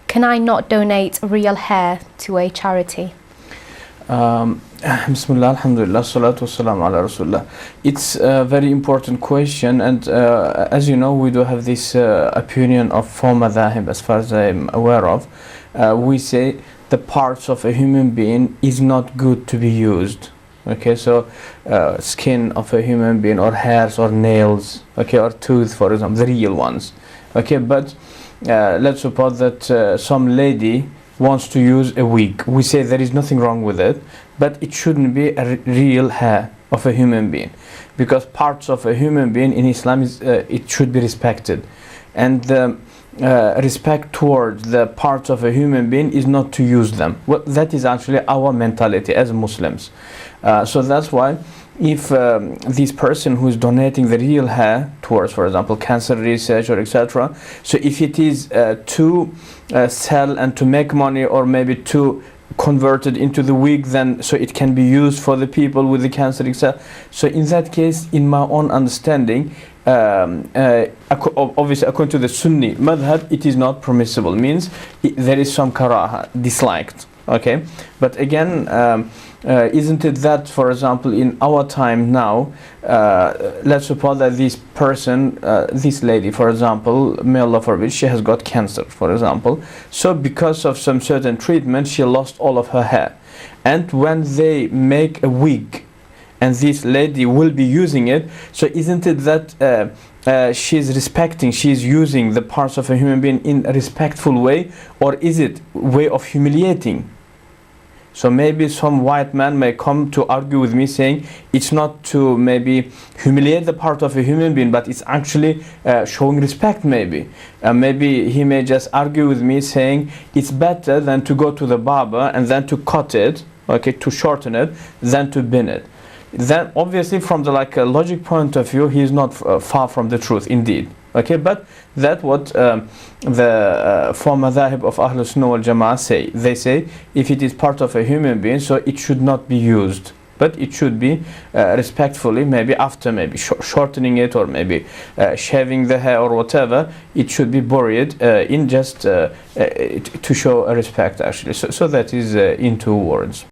can I not donate real hair to a charity? Bismillah, alhamdulillah, salatu wassalamu ala rasulullah. It's a very important question, and as you know, we do have this opinion of four madhahib, as far as I'm aware of. We say the parts of a human being is not good to be used. Okay, so skin of a human being, or hairs, or nails, okay, or tooth, for example, the real ones. Okay, but let's suppose that some lady wants to use a wig. We say there is nothing wrong with it, but it shouldn't be a real hair of a human being, because parts of a human being in Islam is it should be respected, and respect towards the parts of a human being is not to use them. Well, that is actually our mentality as Muslims. So that's why if this person who is donating the real hair towards, for example, cancer research or etc., so if it is to sell and to make money, or maybe to convert it into the wig, then so it can be used for the people with the cancer, etc. So in that case, in my own understanding, obviously according to the Sunni madhab, it is not permissible, means there is some karaha, disliked. Okay, but again, isn't it that, for example, in our time now, let's suppose that this person, this lady, for example, may Allah forbid, she has got cancer, for example, so because of some certain treatment, she lost all of her hair, and when they make a wig, and this lady will be using it, so isn't it that she's respecting, she's using the parts of a human being in a respectful way, or is it way of humiliating? So maybe some white man may come to argue with me saying it's not to maybe humiliate the part of a human being, but it's actually showing respect maybe. Maybe he may just argue with me saying it's better than to go to the barber and then to cut it, okay, to shorten it, than to bin it. Then obviously from the logic point of view, he is not far from the truth indeed. Okay, but that's what the four madhahib of Ahlul Sunnah wal Jama'ah say. They say if it is part of a human being, so it should not be used, but it should be respectfully, maybe after maybe shortening it, or maybe shaving the hair or whatever, it should be buried in just to show a respect actually. So that is in two words.